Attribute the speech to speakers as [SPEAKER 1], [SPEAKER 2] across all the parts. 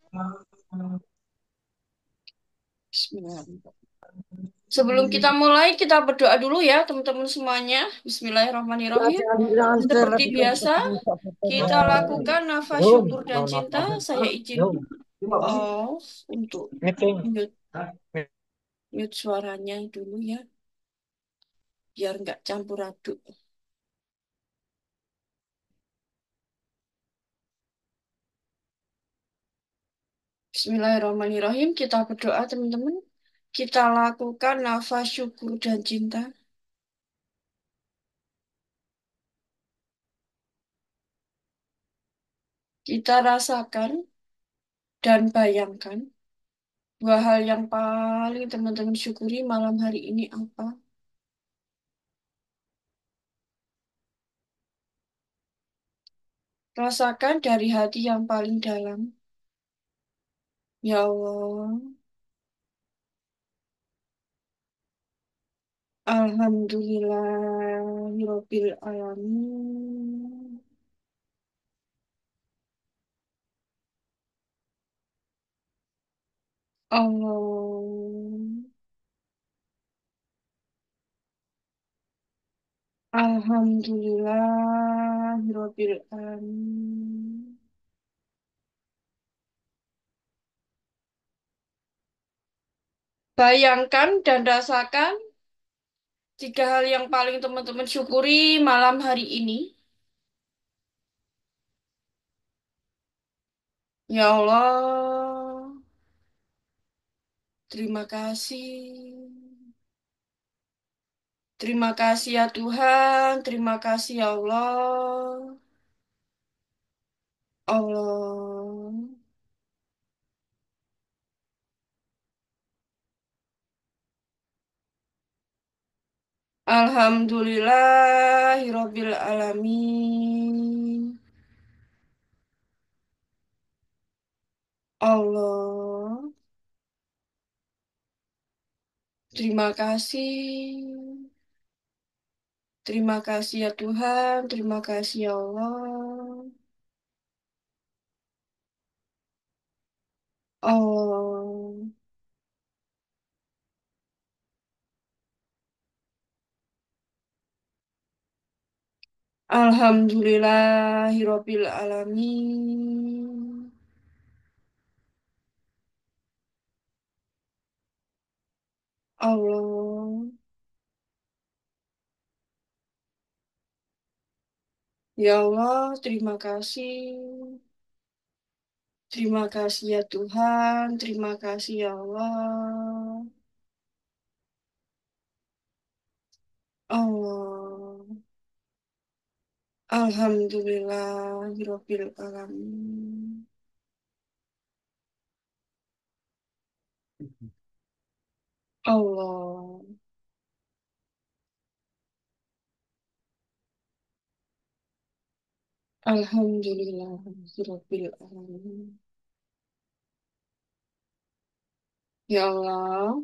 [SPEAKER 1] Bismillahirrahmanirrahim. Sebelum kita mulai, kita berdoa dulu ya, teman-teman semuanya.
[SPEAKER 2] Ya,
[SPEAKER 1] Bismillahirrahmanirrahim.
[SPEAKER 2] jangan jangan sekali
[SPEAKER 1] Seperti
[SPEAKER 2] lagi kamu
[SPEAKER 1] biasa,
[SPEAKER 2] ketemu sama
[SPEAKER 1] kita
[SPEAKER 2] teman.
[SPEAKER 1] lakukan nafas
[SPEAKER 2] Yum,
[SPEAKER 1] syukur dan
[SPEAKER 2] mana
[SPEAKER 1] cinta.
[SPEAKER 2] apa?
[SPEAKER 1] Saya izin
[SPEAKER 2] Yum. Yum, apa sih?
[SPEAKER 1] off untuk
[SPEAKER 2] Meeting.
[SPEAKER 1] mute, mute suaranya dulu ya, biar nggak campur aduk. Bismillahirrahmanirrahim. Kita berdoa, teman-teman. Kita lakukan nafas syukur dan cinta. Kita rasakan dan bayangkan dua hal yang paling teman-teman syukuri malam hari ini apa? Rasakan dari hati yang paling dalam. Ya Allah, Alhamdulillahirabbil alamin. Allah, Alhamdulillahirabbil alamin. Bayangkan dan rasakan tiga hal yang paling teman-teman syukuri malam hari ini. Ya Allah, terima kasih. Terima kasih ya Tuhan, terima kasih ya Allah. Allah. Alhamdulillahirabbil alamin. Allah, terima kasih. Terima kasih ya Tuhan, terima kasih ya Allah. Allah. Alhamdulillahirabbil alamin. Allah. Ya Allah, terima kasih. Terima kasih ya Tuhan, terima kasih ya Allah. Allah. Alhamdulillahirabbil alamin. Allah. Alhamdulillahirabbil alamin. Ya Allah,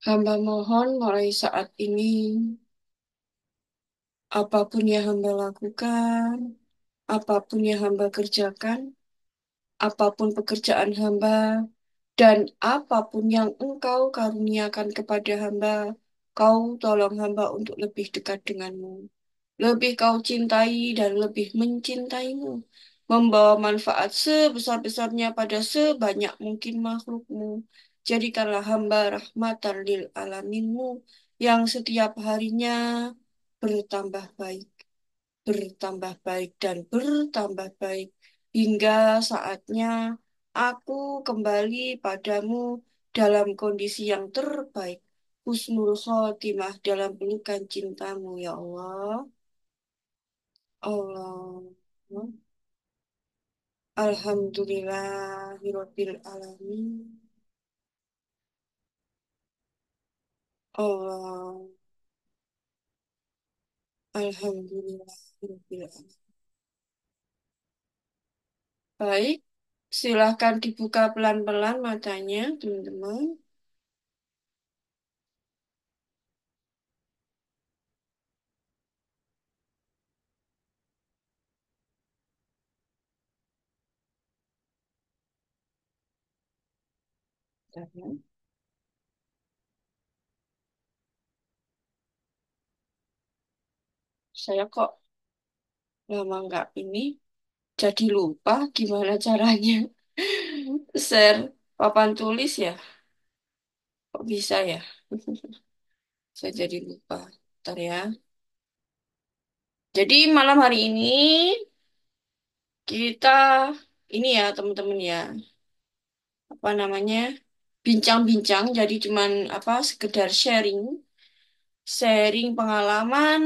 [SPEAKER 1] hamba mohon mulai saat ini, apapun yang hamba lakukan, apapun yang hamba kerjakan, apapun pekerjaan hamba, dan apapun yang engkau karuniakan kepada hamba, kau tolong hamba untuk lebih dekat denganmu. Lebih kau cintai dan lebih mencintaimu, membawa manfaat sebesar-besarnya pada sebanyak mungkin makhlukmu. Jadikanlah hamba rahmatan lil alaminmu yang setiap harinya bertambah baik, bertambah baik dan bertambah baik hingga saatnya aku kembali padamu dalam kondisi yang terbaik. Husnul khotimah dalam pelukan cintamu ya Allah. Allah. Alhamdulillahirabbil alamin. Allah. Alhamdulillahirabbil alamin. Baik, silahkan dibuka pelan-pelan matanya, teman-teman. Saya kok lama nggak ini, jadi lupa gimana caranya share papan tulis ya. Kok bisa ya? Saya jadi lupa. Bentar ya. Jadi malam hari ini kita ini ya teman-teman ya, apa namanya? Bincang-bincang jadi cuman apa sekedar sharing, sharing pengalaman.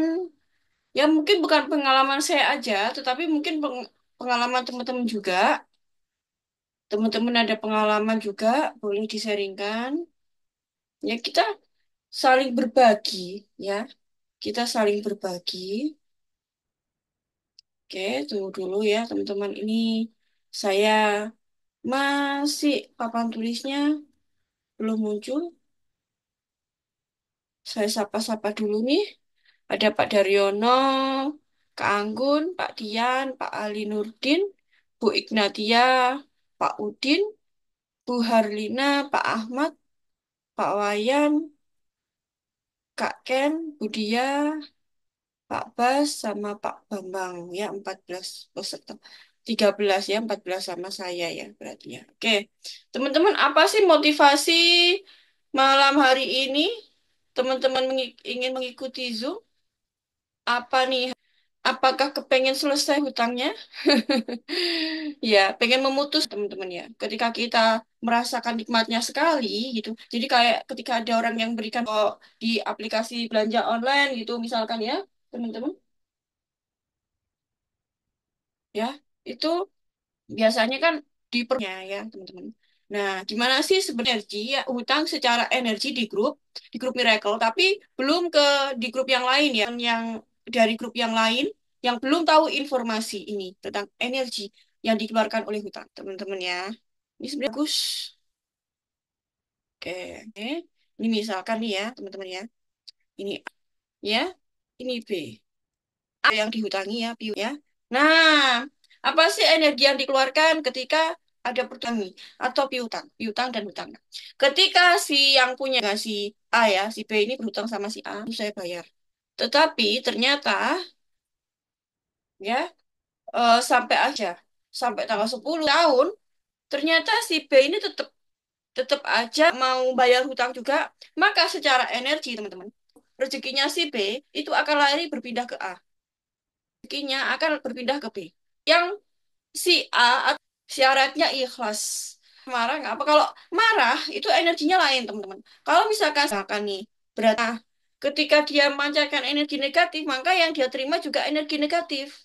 [SPEAKER 1] Ya mungkin bukan pengalaman saya aja, tetapi mungkin pengalaman teman-teman juga. Teman-teman ada pengalaman juga, boleh disaringkan. Ya kita saling berbagi ya. Kita saling berbagi. Oke, tunggu dulu ya teman-teman. Ini saya masih papan tulisnya belum muncul. Saya sapa-sapa dulu nih. Ada Pak Daryono, Kak Anggun, Pak Dian, Pak Ali Nurdin, Bu Ignatia, Pak Udin, Bu Harlina, Pak Ahmad, Pak Wayan, Kak Ken, Bu Dia, Pak Bas, sama Pak Bambang. Ya, 14 peserta. 13 ya, 14 sama saya ya berarti ya. Oke, teman-teman apa sih motivasi malam hari ini? Teman-teman ingin mengikuti Zoom? Apa nih? Apakah kepengen selesai hutangnya? Ya, pengen memutus teman-teman ya. Ketika kita merasakan nikmatnya sekali gitu. Jadi kayak ketika ada orang yang berikan kok di aplikasi belanja online gitu misalkan ya, teman-teman ya, itu biasanya kan dipernya ya, teman-teman. Nah, gimana sih sebenarnya ya hutang secara energi di grup Miracle, tapi belum ke di grup yang lain ya, yang dari grup yang lain yang belum tahu informasi ini tentang energi yang dikeluarkan oleh hutang, teman-teman ya. Ini sebenarnya bagus. Oke, oke. Ini misalkan nih ya, teman-teman ya. Ini A, ya, ini B. A yang dihutangi ya, piu ya. Nah, apa sih energi yang dikeluarkan ketika ada perhutangi atau piutang, piutang dan hutang. Ketika si yang punya si A ya, si B ini berhutang sama si A, itu saya bayar. Tetapi ternyata ya sampai aja sampai tanggal 10 tahun, ternyata si B ini tetap tetap aja mau bayar hutang juga, maka secara energi teman-teman, rezekinya si B itu akan lari berpindah ke A, rezekinya akan berpindah ke B. Yang si A syaratnya ikhlas. Marah nggak apa? Kalau marah itu energinya lain, teman-teman. Kalau misalkan nih, berarti ketika dia memancarkan energi negatif, maka yang dia terima juga energi negatif.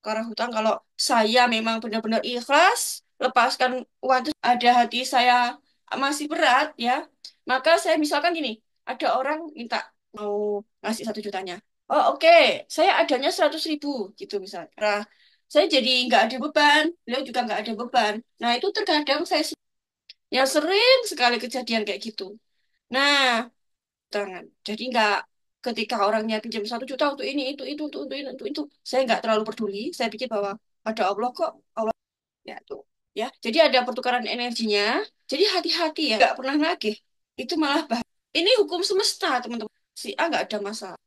[SPEAKER 1] Karena hutang, kalau saya memang benar-benar ikhlas, lepaskan uang itu, ada hati saya masih berat, ya, maka saya misalkan gini, ada orang minta mau ngasih 1 jutanya. Oh oke, saya adanya 100.000 gitu misalnya. Nah, saya jadi nggak ada beban, beliau juga nggak ada beban. Nah itu terkadang saya ya sering sekali kejadian kayak gitu. Nah, tangan. Jadi nggak ketika orangnya pinjam 1 juta untuk ini, untuk ini, untuk itu, saya nggak terlalu peduli. Saya pikir bahwa ada Allah kok, Allah ya tuh. Ya, jadi ada pertukaran energinya. Jadi hati-hati ya, nggak pernah nagih. Itu malah bahaya. Ini hukum semesta, teman-teman. Si A nggak ada masalah.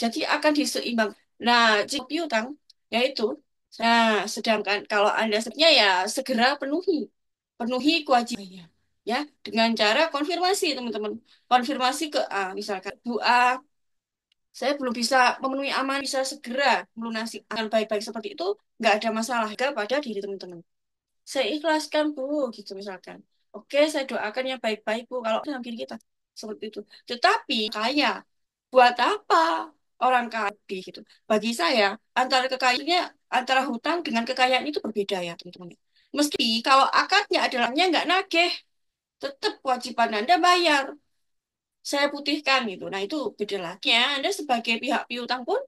[SPEAKER 1] Jadi akan diseimbang. Nah, jika piutang, yaitu, nah, sedangkan kalau Anda sebenarnya ya segera penuhi. Penuhi kewajibannya. Ya, dengan cara konfirmasi, teman-teman. Konfirmasi ke A, misalkan, Bu A, saya belum bisa memenuhi amanah, bisa segera melunasi dengan baik-baik seperti itu, nggak ada masalah pada diri teman-teman. Saya ikhlaskan, Bu, gitu misalkan. Oke, saya doakan yang baik-baik, Bu, kalau dalam diri kita. Seperti itu. Tetapi, kaya, buat apa orang kaya gitu? Bagi saya, antara kekayaannya, antara hutang dengan kekayaan itu berbeda ya, teman-teman. Meski kalau akadnya adalah nggak nagih, tetap kewajiban Anda bayar. Saya putihkan gitu. Nah, itu beda lagi ya. Anda sebagai pihak piutang pun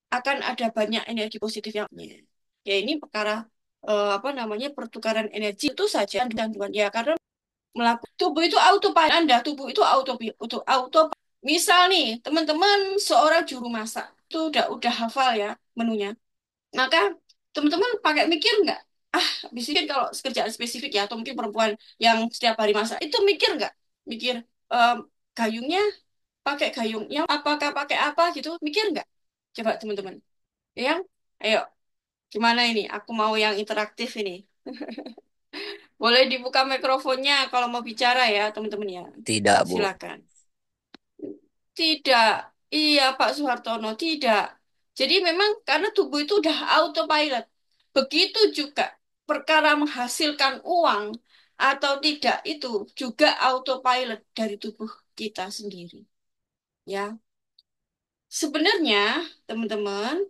[SPEAKER 1] akan ada banyak energi positif yang ya ini perkara apa namanya pertukaran energi itu saja dan ya karena melakukan tubuh itu autopilot Anda, tubuh itu auto. Misal nih, teman-teman seorang juru masak itu udah hafal ya menunya. Maka teman-teman pakai mikir nggak? Habis itu kan kalau kerjaan spesifik ya, atau mungkin perempuan yang setiap hari masak, itu mikir nggak? Mikir em, gayungnya pakai gayung yang apakah pakai apa gitu? Mikir nggak? Coba teman-teman. Yang, ayo, gimana ini? Aku mau yang interaktif ini. Boleh dibuka mikrofonnya kalau mau bicara ya, teman-teman ya.
[SPEAKER 2] Tidak, Bu.
[SPEAKER 1] Silakan. Tidak. Iya, Pak Soehartono, tidak. Jadi memang karena tubuh itu udah autopilot. Begitu juga perkara menghasilkan uang atau tidak itu juga autopilot dari tubuh kita sendiri. Ya, sebenarnya teman-teman,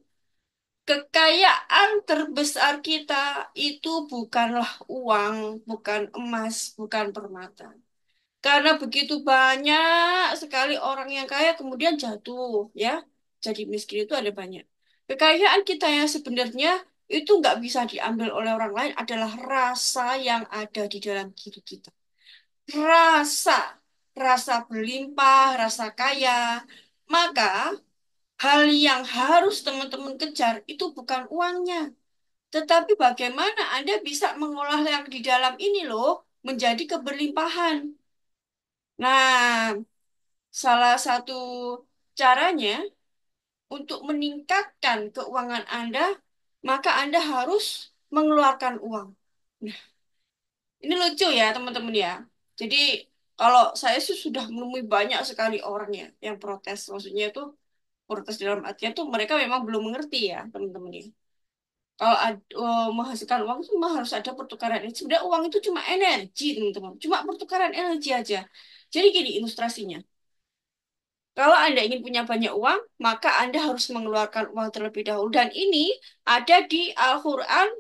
[SPEAKER 1] kekayaan terbesar kita itu bukanlah uang, bukan emas, bukan permata. Karena begitu banyak sekali orang yang kaya kemudian jatuh, ya. Jadi miskin itu ada banyak. Kekayaan kita yang sebenarnya itu nggak bisa diambil oleh orang lain adalah rasa yang ada di dalam diri kita. Rasa, rasa berlimpah, rasa kaya. Maka hal yang harus teman-teman kejar itu bukan uangnya, tetapi bagaimana Anda bisa mengolah yang di dalam ini loh menjadi keberlimpahan. Nah, salah satu caranya untuk meningkatkan keuangan Anda, maka Anda harus mengeluarkan uang. Nah, ini lucu ya, teman-teman ya. Jadi, kalau saya sih sudah menemui banyak sekali orang ya yang protes. Maksudnya itu protes dalam artian tuh mereka memang belum mengerti ya, teman-teman ya. Kalau menghasilkan uang itu memang harus ada pertukaran. Sebenarnya uang itu cuma energi, teman-teman. Cuma pertukaran energi aja. Jadi gini ilustrasinya. Kalau Anda ingin punya banyak uang, maka Anda harus mengeluarkan uang terlebih dahulu. Dan ini ada di Al-Quran,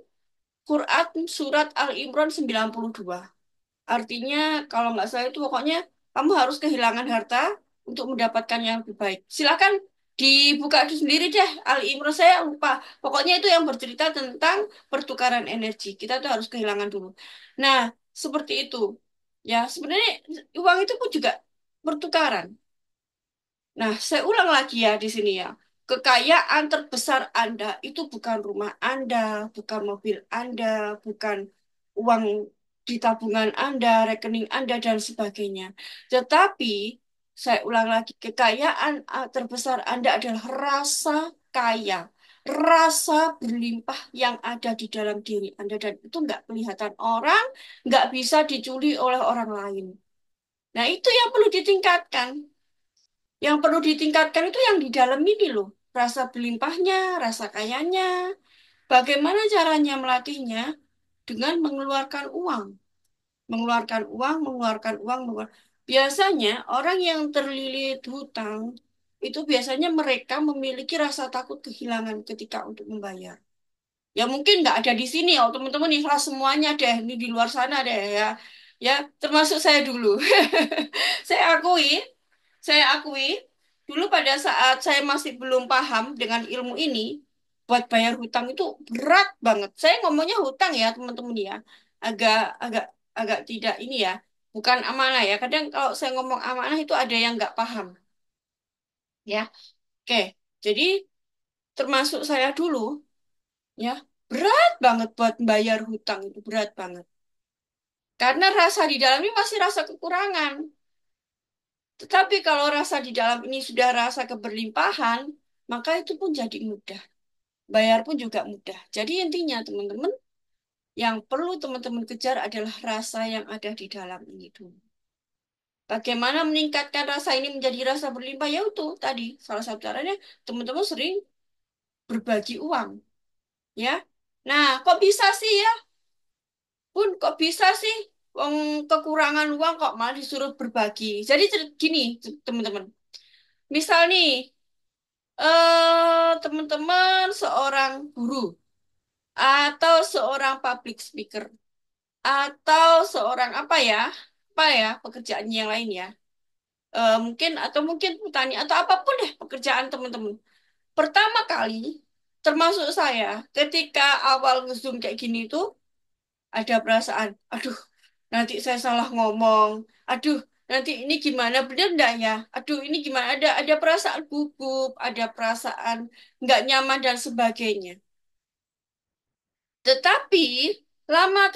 [SPEAKER 1] Quran Surat Al-Imran 92. Artinya, kalau nggak salah itu pokoknya kamu harus kehilangan harta untuk mendapatkan yang lebih baik. Silakan dibuka itu sendiri deh. Al-Imran saya lupa. Pokoknya itu yang bercerita tentang pertukaran energi. Kita tuh harus kehilangan dulu. Nah, seperti itu. Ya, sebenarnya uang itu pun juga pertukaran. Nah, saya ulang lagi ya di sini ya. Kekayaan terbesar Anda itu bukan rumah Anda, bukan mobil Anda, bukan uang di tabungan Anda, rekening Anda, dan sebagainya. Tetapi, saya ulang lagi, kekayaan terbesar Anda adalah rasa kaya, rasa berlimpah yang ada di dalam diri Anda. Dan itu nggak kelihatan orang, nggak bisa dicuri oleh orang lain. Nah, itu yang perlu ditingkatkan. Yang perlu ditingkatkan itu yang di dalam ini loh. Rasa berlimpahnya, rasa kayanya. Bagaimana caranya melatihnya? Dengan mengeluarkan uang. Mengeluarkan uang, mengeluarkan uang, Biasanya orang yang terlilit hutang, itu biasanya mereka memiliki rasa takut kehilangan ketika untuk membayar. Ya mungkin nggak ada di sini ya, teman-teman ikhlas semuanya deh, ini di luar sana deh ya. Ya, termasuk saya dulu. Saya akui, saya akui, dulu pada saat saya masih belum paham dengan ilmu ini, buat bayar hutang itu berat banget. Saya ngomongnya hutang ya, teman-teman ya. Agak agak agak tidak ini ya, bukan amanah ya. Kadang kalau saya ngomong amanah itu ada yang nggak paham, ya. Oke, jadi termasuk saya dulu, ya, berat banget buat bayar hutang itu berat banget. Karena rasa di dalamnya masih rasa kekurangan. Tetapi kalau rasa di dalam ini sudah rasa keberlimpahan, maka itu pun jadi mudah. Bayar pun juga mudah. Jadi intinya teman-teman, yang perlu teman-teman kejar adalah rasa yang ada di dalam ini dulu. Bagaimana meningkatkan rasa ini menjadi rasa berlimpah? Ya itu tadi salah satu caranya teman-teman sering berbagi uang, ya. Nah, kok bisa sih ya? Pun kok bisa sih? Wong kekurangan uang kok malah disuruh berbagi. Jadi gini, teman-teman. Misal nih, teman-teman seorang guru atau seorang public speaker atau seorang apa ya pekerjaannya yang lain ya. Mungkin atau mungkin petani atau apapun deh pekerjaan teman-teman. Pertama kali, termasuk saya, ketika awal nge-Zoom kayak gini tuh ada perasaan, aduh, nanti saya salah ngomong, aduh, nanti ini gimana, bener enggak ya? Aduh, ini gimana? Ada perasaan gugup, ada perasaan nggak nyaman dan sebagainya. Tetapi lama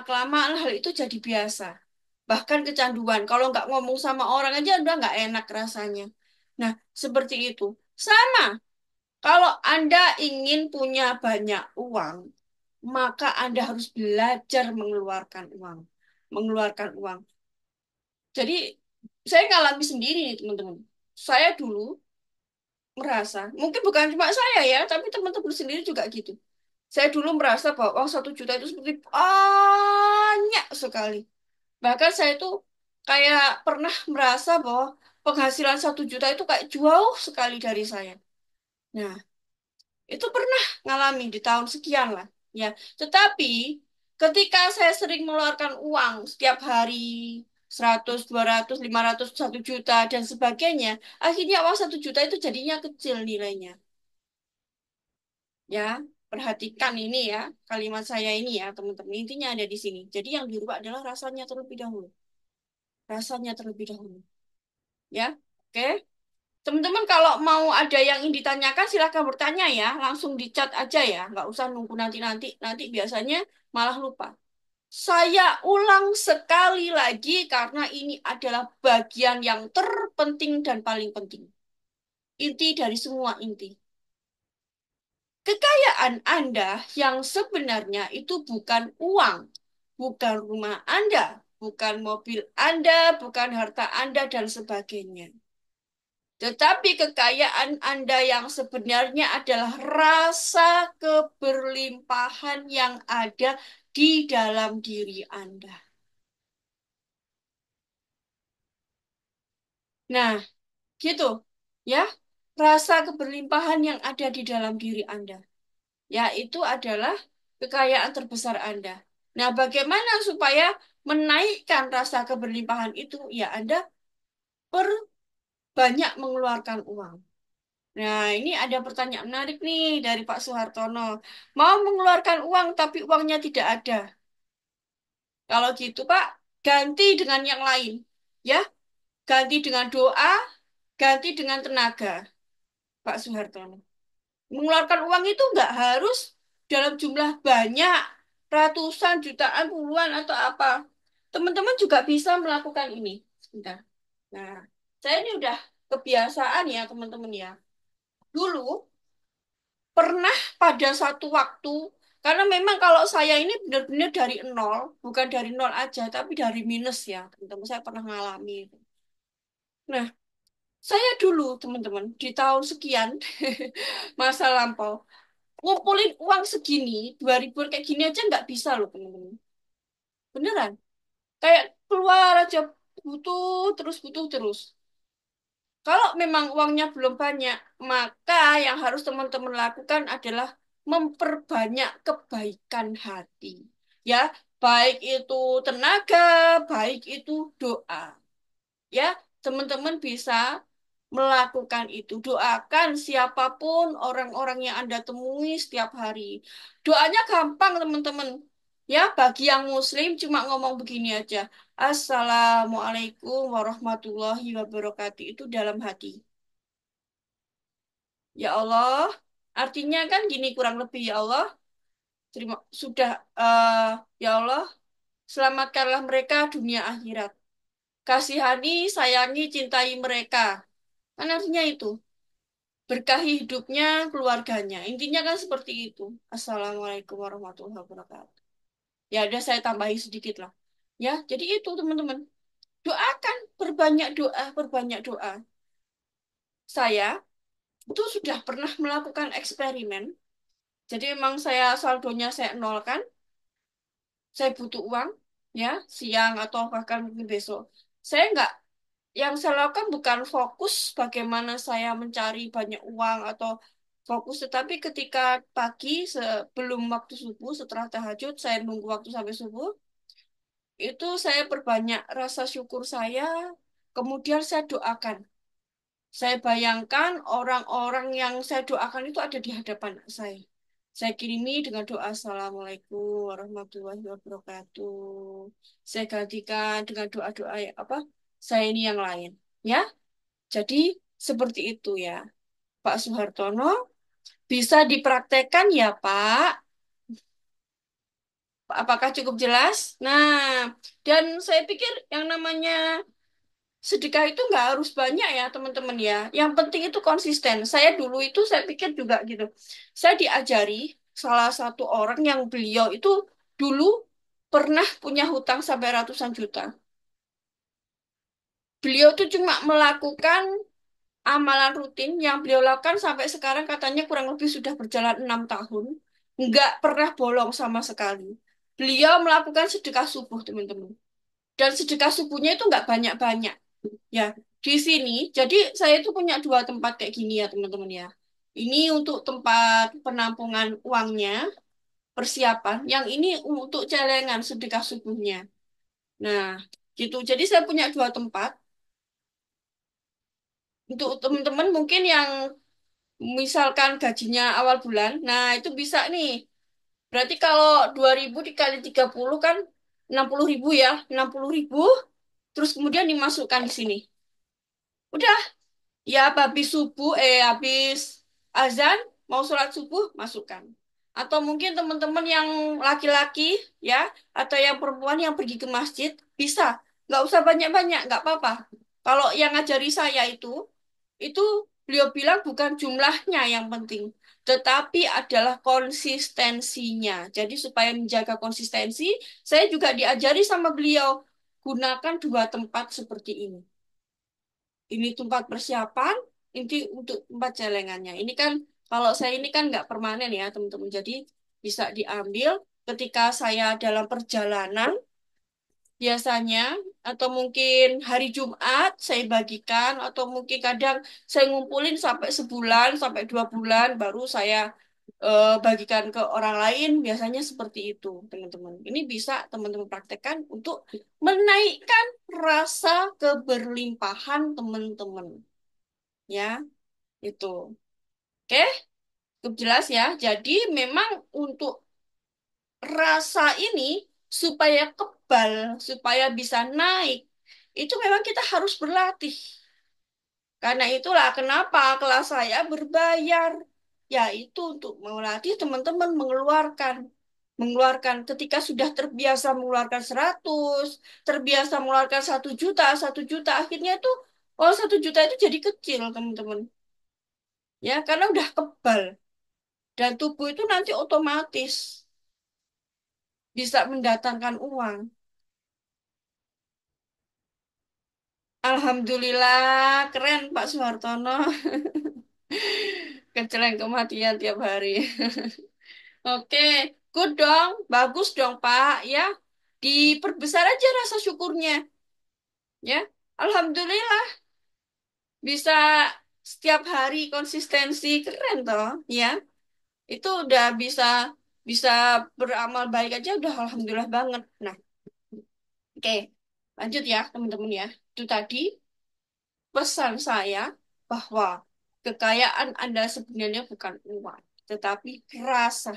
[SPEAKER 1] kelamaan hal itu jadi biasa. Bahkan kecanduan. Kalau nggak ngomong sama orang aja udah nggak enak rasanya. Nah, seperti itu. Sama, kalau Anda ingin punya banyak uang, maka Anda harus belajar mengeluarkan uang. Mengeluarkan uang. Jadi, saya ngalami sendiri nih, teman-teman. Saya dulu merasa, mungkin bukan cuma saya ya, tapi teman-teman sendiri juga gitu. Saya dulu merasa bahwa uang 1 juta itu seperti banyak sekali. Bahkan saya itu kayak pernah merasa bahwa penghasilan 1 juta itu kayak jauh sekali dari saya. Nah, itu pernah ngalami di tahun sekian lah. Ya, tetapi ketika saya sering mengeluarkan uang setiap hari 100, 200, 500, 1 juta dan sebagainya, akhirnya uang 1 juta itu jadinya kecil nilainya. Ya, perhatikan ini ya, kalimat saya ini ya, teman-teman. Intinya ada di sini. Jadi yang dirubah adalah rasanya terlebih dahulu. Rasanya terlebih dahulu. Ya, oke. Teman-teman kalau mau ada yang ingin ditanyakan silahkan bertanya ya. Langsung di chat aja ya. Nggak usah nunggu nanti-nanti. Nanti biasanya malah lupa. Saya ulang sekali lagi karena ini adalah bagian yang terpenting dan paling penting. Inti dari semua inti. Kekayaan Anda yang sebenarnya itu bukan uang, bukan rumah Anda, bukan mobil Anda, bukan harta Anda, dan sebagainya. Tetapi kekayaan Anda yang sebenarnya adalah rasa keberlimpahan yang ada di dalam diri Anda. Nah, gitu ya. Rasa keberlimpahan yang ada di dalam diri Anda, yaitu adalah kekayaan terbesar Anda. Nah, bagaimana supaya menaikkan rasa keberlimpahan itu? Ya, Anda perbanyak mengeluarkan uang. Nah, ini ada pertanyaan menarik nih dari Pak Soehartono. Mau mengeluarkan uang tapi uangnya tidak ada. Kalau gitu, Pak, ganti dengan yang lain. Ya, ganti dengan doa, ganti dengan tenaga, Pak Soehartono. Mengeluarkan uang itu nggak harus dalam jumlah banyak, ratusan, jutaan, puluhan, atau apa. Teman-teman juga bisa melakukan ini. Sebentar. Nah, saya ini udah kebiasaan ya, teman-teman ya. Dulu pernah pada satu waktu, karena memang kalau saya ini benar-benar dari nol, bukan dari nol aja, tapi dari minus ya, teman-teman. Saya pernah mengalami itu. Nah, saya dulu, teman-teman, di tahun sekian, masa lampau, ngumpulin uang segini, 2 ribu kayak gini aja nggak bisa loh, teman-teman. Beneran. Kayak keluar aja, butuh terus. Kalau memang uangnya belum banyak, maka yang harus teman-teman lakukan adalah memperbanyak kebaikan hati. Ya, baik itu tenaga, baik itu doa. Ya, teman-teman bisa melakukan itu. Doakan siapapun orang-orang yang Anda temui setiap hari. Doanya gampang, teman-teman. Ya, bagi yang muslim cuma ngomong begini aja. Assalamualaikum warahmatullahi wabarakatuh. Itu dalam hati. Ya Allah, artinya kan gini kurang lebih ya Allah. Terima sudah ya Allah, selamatkanlah mereka dunia akhirat. Kasihani, sayangi, cintai mereka. Kan artinya itu. Berkahi hidupnya, keluarganya. Intinya kan seperti itu. Assalamualaikum warahmatullahi wabarakatuh. Ya udah saya tambahi sedikit lah. Ya, jadi itu teman-teman. Doakan, perbanyak doa, perbanyak doa. Saya itu sudah pernah melakukan eksperimen. Jadi memang saya saldonya saya nolkan. Saya butuh uang, ya, siang atau bahkan mungkin besok. Saya nggak, yang saya lakukan bukan fokus bagaimana saya mencari banyak uang atau fokus, tetapi ketika pagi sebelum waktu subuh, setelah tahajud, saya nunggu waktu sampai subuh, itu saya perbanyak rasa syukur saya, kemudian saya doakan. Saya bayangkan orang-orang yang saya doakan itu ada di hadapan saya. Saya kirimi dengan doa Assalamualaikum warahmatullahi wabarakatuh. Saya gantikan dengan doa-doa apa? Saya ini yang lain. Ya, jadi seperti itu ya. Pak Soehartono bisa dipraktekkan ya Pak. Apakah cukup jelas? Nah, dan saya pikir yang namanya sedekah itu nggak harus banyak ya, teman-teman ya. Yang penting itu konsisten. Saya dulu itu saya pikir juga gitu. Saya diajari salah satu orang yang beliau itu dulu pernah punya hutang sampai ratusan juta. Beliau tuh cuma melakukan amalan rutin yang beliau lakukan sampai sekarang katanya kurang lebih sudah berjalan 6 tahun. Nggak pernah bolong sama sekali. Beliau melakukan sedekah subuh, teman-teman. Dan sedekah subuhnya itu nggak banyak-banyak. Ya, di sini, jadi saya itu punya dua tempat kayak gini ya, teman-teman ya. Ini untuk tempat penampungan uangnya, persiapan. Yang ini untuk celengan sedekah subuhnya. Nah, gitu. Jadi saya punya dua tempat. Untuk teman-teman mungkin yang misalkan gajinya awal bulan, nah itu bisa nih. Berarti kalau 2.000 dikali 30 kan 60.000 ya. 60.000, terus kemudian dimasukkan di sini. Udah. Ya, habis subuh, habis azan, mau sholat subuh, masukkan. Atau mungkin teman-teman yang laki-laki, ya, atau yang perempuan yang pergi ke masjid, bisa. Nggak usah banyak-banyak, nggak apa-apa. Kalau yang ngajari saya itu beliau bilang bukan jumlahnya yang penting, tetapi adalah konsistensinya. Jadi supaya menjaga konsistensi, saya juga diajari sama beliau, gunakan dua tempat seperti ini. Ini tempat persiapan, ini untuk tempat celengannya. Ini kan kalau saya ini kan nggak permanen ya teman-teman. Jadi bisa diambil ketika saya dalam perjalanan biasanya atau mungkin hari Jumat saya bagikan atau mungkin kadang saya ngumpulin sampai sebulan sampai 2 bulan baru saya bagikan ke orang lain biasanya seperti itu teman-teman. Ini bisa teman-teman praktekkan untuk menaikkan rasa keberlimpahan teman-teman ya itu. Oke, cukup jelas ya. Jadi memang untuk rasa ini supaya kebal, supaya bisa naik, itu memang kita harus berlatih. Karena itulah kenapa kelas saya berbayar. Yaitu untuk melatih teman-teman mengeluarkan ketika sudah terbiasa mengeluarkan 100, terbiasa mengeluarkan 1 juta, 1 juta, akhirnya tuh oh 1 juta itu jadi kecil, teman-teman. Ya, karena udah kebal. Dan tubuh itu nanti otomatis bisa mendatangkan uang. Alhamdulillah, keren Pak Soehartono. Keceleng kematian tiap hari. Oke, good dong. Bagus dong, Pak. Ya, diperbesar aja rasa syukurnya. Ya, Alhamdulillah bisa setiap hari konsistensi. Keren toh, ya. Itu udah bisa beramal baik aja udah Alhamdulillah banget. Nah, oke. Lanjut ya, teman-teman ya. Itu tadi pesan saya bahwa kekayaan Anda sebenarnya bukan uang, tetapi rasa.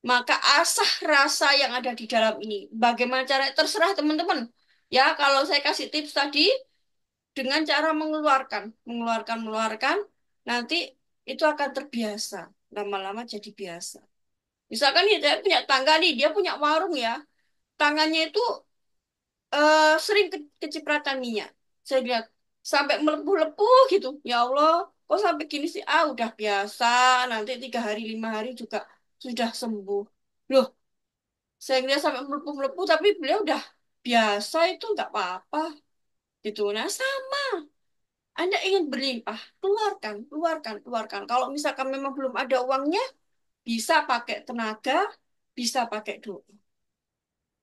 [SPEAKER 1] Maka asah rasa yang ada di dalam ini. Bagaimana cara terserah teman-teman. Ya, kalau saya kasih tips tadi dengan cara mengeluarkan, nanti itu akan terbiasa. Lama-lama jadi biasa. Misalkan nih, saya punya tangga nih, dia punya warung ya. Tangannya itu sering kecipratan minyak. Saya lihat sampai melepuh-lepuh gitu. Ya Allah, kok sampai gini sih? Ah, udah biasa. Nanti 3 hari, 5 hari juga sudah sembuh. Loh, saya lihat sampai melepuh-melepuh, tapi beliau udah biasa itu nggak apa-apa gitu. Nah, sama. Anda ingin berlimpah, keluarkan. Kalau misalkan memang belum ada uangnya, bisa pakai tenaga, bisa pakai doa.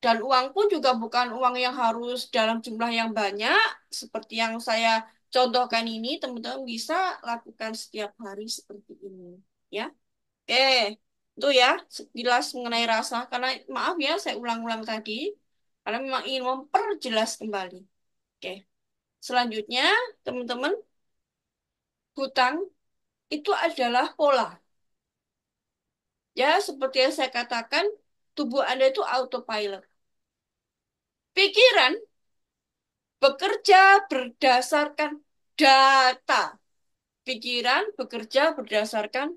[SPEAKER 1] Dan uang pun juga bukan uang yang harus dalam jumlah yang banyak, seperti yang saya contohkan ini, teman-teman bisa lakukan setiap hari seperti ini. Ya, oke, itu ya sekilas mengenai rasa. Karena maaf ya, saya ulang-ulang tadi, karena memang ingin memperjelas kembali. Oke, selanjutnya teman-teman, hutang itu adalah pola. Ya, seperti yang saya katakan, tubuh Anda itu autopilot. Pikiran bekerja berdasarkan data. Pikiran bekerja berdasarkan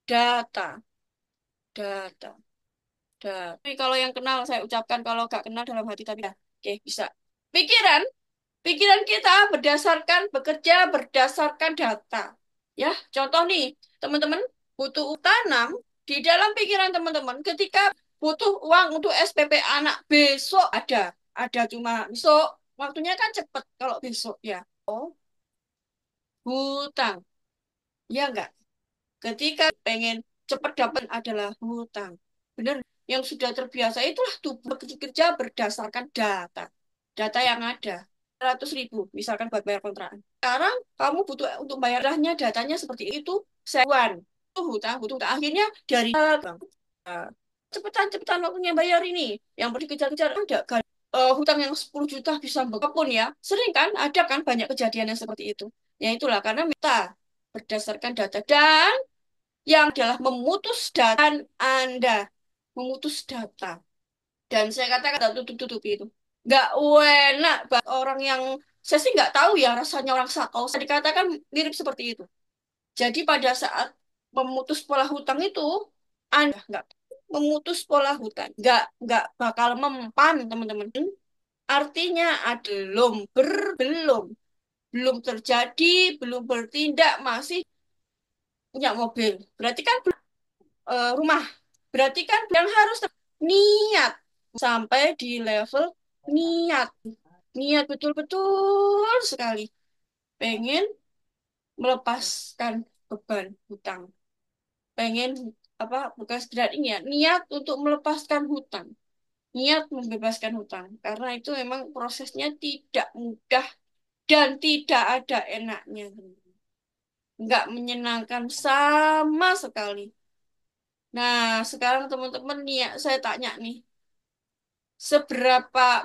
[SPEAKER 1] data. Data. Dah. Tapi kalau yang kenal saya ucapkan, kalau gak kenal dalam hati tapi ya. Oke, bisa. Pikiran, pikiran kita bekerja berdasarkan data. Ya, contoh nih, teman-teman butuh tanam di dalam pikiran teman-teman ketika butuh uang untuk SPP anak besok ada cuma besok. Waktunya kan cepet kalau besok ya. Oh, hutang. Ya enggak? Ketika pengen cepat dapat adalah hutang. Benar, yang sudah terbiasa itulah tubuh bekerja berdasarkan data. Data yang ada. 100.000 misalkan buat bayar kontrakan. Sekarang kamu butuh untuk bayarnya datanya seperti itu, sewan. Itu hutang, hutang. Akhirnya dari bank. Nah, cepetan-cepetan waktunya bayar ini. Yang perlu dikejar-kejar ada kan. Hutang yang 10 juta bisa apapun ya. Sering kan, ada kan banyak kejadian yang seperti itu. Ya itulah karena kita berdasarkan data dan yang adalah memutus data Anda. Memutus data. Dan saya katakan tak tutup-tutupi itu. Nggak enak buat orang yang, saya sih nggak tahu ya rasanya orang sakau. Saya dikatakan mirip seperti itu. Jadi pada saat memutus pola hutang itu, Anda nggak memutus pola hutang. Nggak bakal mempan, teman-teman. Artinya belum. Belum terjadi, belum bertindak, masih punya mobil. Berarti kan rumah. Berarti kan yang harus niat sampai di level niat. Niat betul-betul sekali. Pengen melepaskan beban hutang. Pengen apa bukan sekedar ini ya, niat untuk melepaskan hutang. Niat membebaskan hutang. Karena itu memang prosesnya tidak mudah dan tidak ada enaknya. Nggak menyenangkan sama sekali. Nah, sekarang teman-teman nih ya, saya tanya nih,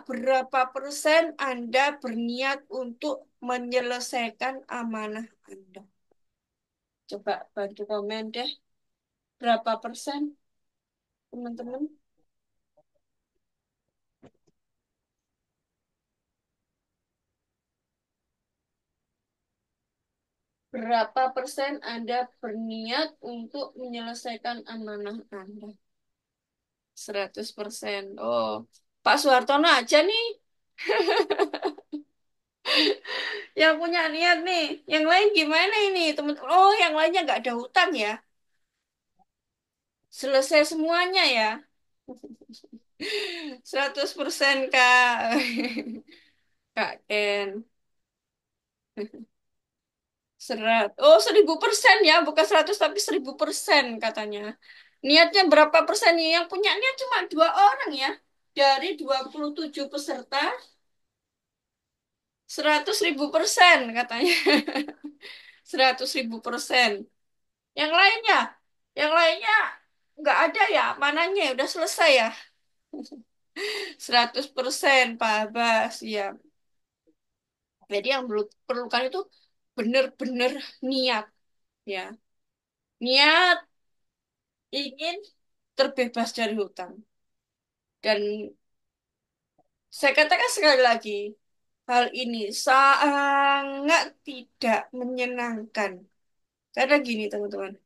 [SPEAKER 1] berapa persen Anda berniat untuk menyelesaikan amanah Anda? Coba bantu komen deh, berapa persen, teman-teman? Berapa persen Anda berniat untuk menyelesaikan amanah Anda? 100%. Oh, Pak Soehartono aja nih yang punya niat nih. Yang lain gimana ini, teman-teman? Oh, yang lainnya nggak ada hutang ya? Selesai semuanya ya? 100% Kak. Kak Ken. Oh, 1000% ya. Bukan 100 tapi 1000% katanya. Niatnya berapa persen nih? Yang punya niat cuma 2 orang ya. Dari 27 peserta, 100.000% katanya. 100.000%. Yang lainnya? Yang lainnya nggak ada ya. Mananya ya? Udah selesai ya. 100% Pak Abbas. Ya. Jadi yang perlukan itu benar-benar niat ya. Niat ingin terbebas dari hutang. Dan saya katakan sekali lagi, hal ini sangat tidak menyenangkan. Karena gini teman-teman.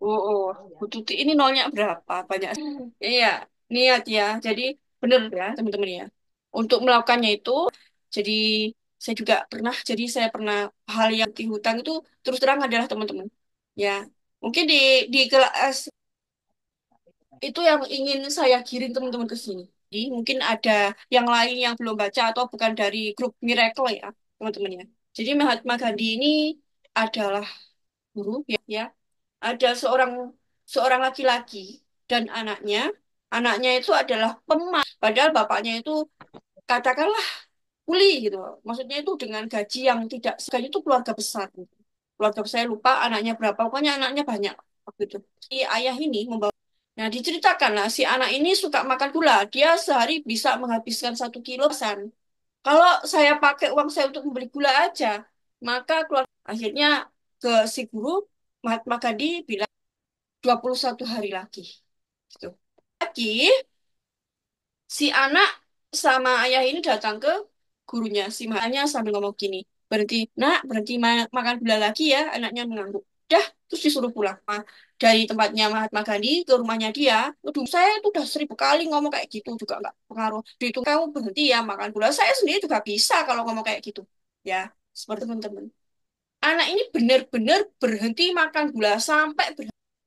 [SPEAKER 1] Oh, Bu Tuti ini nolnya berapa? Banyak. Iya, niat ya. Jadi benar ya teman-teman ya. Untuk melakukannya itu, jadi saya pernah hal yang di hutang itu terus terang adalah teman-teman. Ya, mungkin di kelas itu yang ingin saya kirim teman-teman ke sini. Jadi mungkin ada yang lain yang belum baca atau bukan dari grup Miracle ya, teman-teman ya. Jadi Mahatma Gandhi ini adalah guru ya, ya. Ada seorang seorang laki-laki dan anaknya. Anaknya itu adalah pemas, padahal bapaknya itu katakanlah kuli gitu. Maksudnya itu dengan gaji yang tidak, gaji itu keluarga besar. Keluarga saya lupa anaknya berapa, pokoknya anaknya banyak waktu itu. Si ayah ini membawa. Nah, diceritakan lah, si anak ini suka makan gula. Dia sehari bisa menghabiskan 1 kilo. Kalau saya pakai uang saya untuk membeli gula aja, maka keluar. Akhirnya ke si guru, Mahatma Gandhi bilang 21 hari lagi. Gitu. Lagi, si anak sama ayah ini datang ke gurunya. Si makanya sambil ngomong gini, berhenti, nak, berhenti makan gula lagi ya, anaknya mengangguk. Dah, terus disuruh pulang. dari tempatnya Mahatma Gandhi ke rumahnya dia. Aduh, saya itu udah 1000 kali ngomong kayak gitu juga nggak pengaruh. Itu kamu berhenti ya makan gula. Saya sendiri juga bisa kalau ngomong kayak gitu. Ya, seperti teman-teman. Anak ini benar-benar berhenti makan gula sampai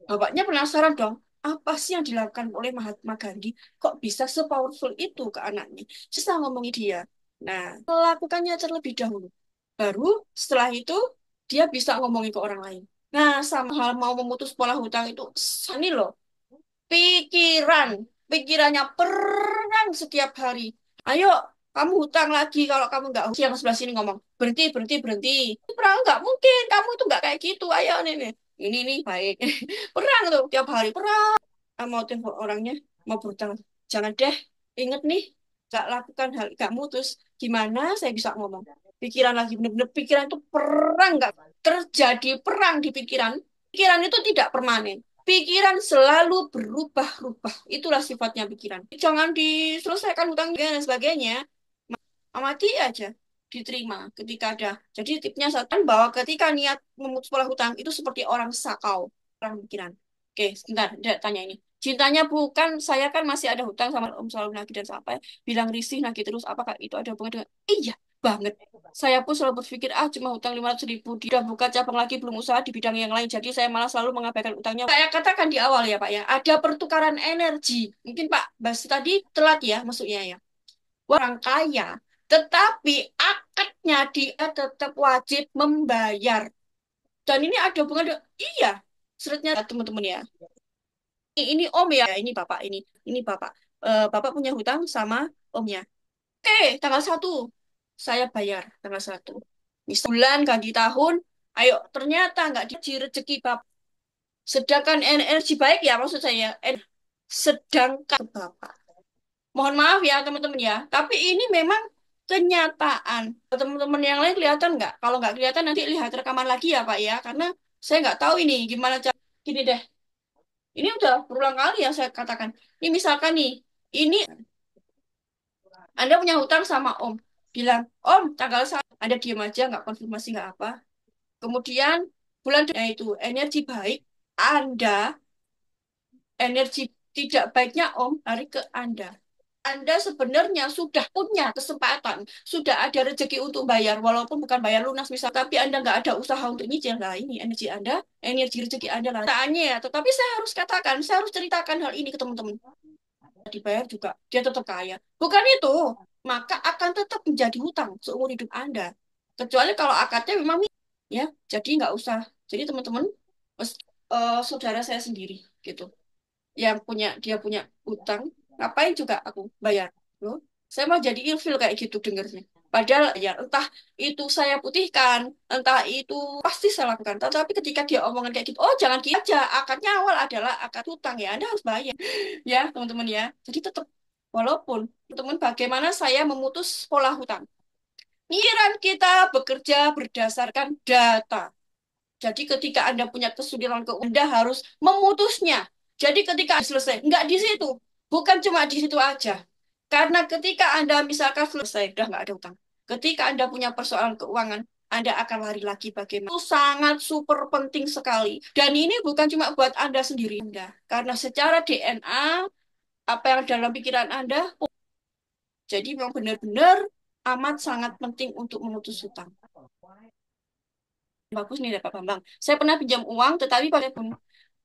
[SPEAKER 1] bapaknya penasaran dong. Apa sih yang dilakukan oleh Mahatma Gandhi? Kok bisa sepowerful itu ke anaknya? Saya ngomongin dia. Nah, lakukannya terlebih dahulu. Baru setelah itu dia bisa ngomongin ke orang lain. Nah, sama hal mau memutus pola hutang itu, ini loh, pikiran, pikirannya perang setiap hari. Ayo, kamu hutang lagi. Kalau kamu nggak hutang, yang sebelah sini ngomong, berhenti, berhenti, berhenti. Perang nggak mungkin, kamu itu nggak kayak gitu. Ayo, nih. Ini nih, baik. Perang tuh, tiap hari perang. Mau telepon orangnya, mau berhutang. Jangan deh, inget nih, nggak lakukan hal, nggak mutus. Gimana saya bisa ngomong? Pikiran lagi, bener-bener pikiran itu perang, nggak terjadi perang di pikiran. Pikiran itu tidak permanen. Pikiran selalu berubah-ubah. Itulah sifatnya pikiran. Jangan diselesaikan hutang dan sebagainya. Amati aja. Diterima ketika ada. Jadi tipnya satu kan bahwa ketika niat memutus pola hutang itu seperti orang sakau. Orang pikiran. Oke, sebentar. Tanya ini. Cintanya bukan, saya kan masih ada hutang sama Om selalu nagih dan sampai bilang risih nagih terus. Apakah itu ada hubungan dengan? Iya, banget. Saya pun selalu berpikir, ah cuma hutang 500.000. Dia buka cabang lagi, belum usaha di bidang yang lain. Jadi saya malah selalu mengabaikan utangnya. Saya katakan di awal ya Pak ya, ada pertukaran energi. Mungkin Pak Bas tadi telat ya maksudnya ya. Orang kaya, tetapi akadnya dia tetap wajib membayar. Dan ini ada hubungan dengan, iya, suratnya teman-teman ya. Ini Om ya, ini Bapak ini. Ini Bapak. Bapak punya hutang sama Omnya. Oke, tanggal 1 saya bayar tanggal 1. Misal bulan ganti tahun, ayo ternyata nggak di rezeki Bapak. Sedangkan energi baik ya maksud saya. Sedangkan Bapak. Mohon maaf ya teman-teman ya, tapi ini memang kenyataan. Teman-teman yang lain kelihatan nggak? Kalau nggak kelihatan nanti lihat rekaman lagi ya Pak ya, karena saya nggak tahu ini gimana cara. Gini deh, ini udah berulang kali yang saya katakan. Ini misalkan nih, ini Anda punya hutang sama Om. Bilang, Om, tanggal 1. Anda diam aja, nggak konfirmasi, nggak apa. Kemudian, itu, energi baik, Anda, energi tidak baiknya Om, lari ke Anda. Anda sebenarnya sudah punya kesempatan, sudah ada rezeki untuk bayar, walaupun bukan bayar lunas misal, tapi Anda nggak ada usaha untuk nyicil. Nah, ini energi Anda, energi rezeki Anda lah. Tanya, tetapi saya harus katakan, saya harus ceritakan hal ini ke teman-teman. Dibayar juga, dia tetap kaya. Bukan itu, maka akan tetap menjadi hutang seumur hidup Anda. Kecuali kalau akadnya memang ya, jadi nggak usah. Jadi teman-teman, saudara saya sendiri gitu, yang dia punya utang, ngapain juga aku bayar loh. Saya mau jadi ilfil kayak gitu dengernya, padahal ya entah itu saya putihkan, entah itu pasti saya lakukan, tetapi ketika dia omongan kayak gitu, oh jangan gitu aja, akadnya awal adalah akad hutang ya, Anda harus bayar ya teman-teman ya. Jadi tetap, walaupun teman bagaimana saya memutus pola hutang, pikiran kita bekerja berdasarkan data. Jadi ketika Anda punya kesulitan keuangan, Anda harus memutusnya. Jadi ketika selesai, nggak di situ. Bukan cuma di situ aja. Karena ketika Anda misalkan selesai, udah nggak ada utang. Ketika Anda punya persoalan keuangan, Anda akan lari lagi bagaimana. Itu sangat super penting sekali. Dan ini bukan cuma buat Anda sendiri, Anda. Karena secara DNA, apa yang dalam pikiran Anda, jadi memang benar-benar amat sangat penting untuk memutus hutang. Bagus nih Pak Bambang. Saya pernah pinjam uang, tetapi pada pun,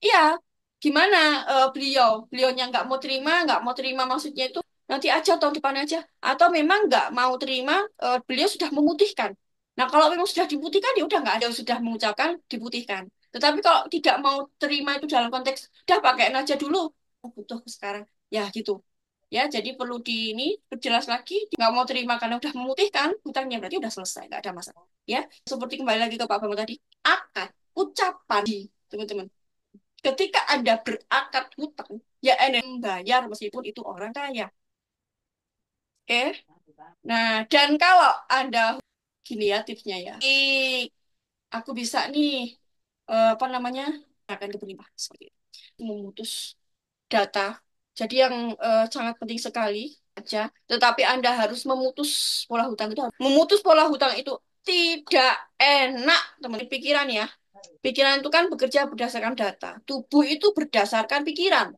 [SPEAKER 1] iya, gimana beliaunya nggak mau terima maksudnya itu nanti aja tahun depan aja, atau memang nggak mau terima, beliau sudah memutihkan. Nah kalau memang sudah diputihkan ya udah nggak ada sudah mengucapkan diputihkan. Tetapi kalau tidak mau terima itu dalam konteks udah pakaiin aja dulu, oh, butuh sekarang, ya gitu. Ya, jadi perlu di ini perjelas lagi, nggak mau terima karena udah memutihkan, hutangnya berarti udah selesai, nggak ada masalah. Ya, seperti kembali lagi ke Pak Bambang tadi, akad, ucapan, teman-teman. Ketika Anda berakad hutang, ya Anda membayar meskipun itu orang kaya. Oke? Nah, dan kalau Anda, gini ya tipsnya ya, aku bisa nih, apa namanya, akan ke berlimpah, seperti itu. Memutus data. Jadi yang sangat penting sekali aja. Tetapi Anda harus memutus pola hutang itu. Memutus pola hutang itu tidak enak, teman. Pikiran ya. Pikiran itu kan bekerja berdasarkan data. Tubuh itu berdasarkan pikiran.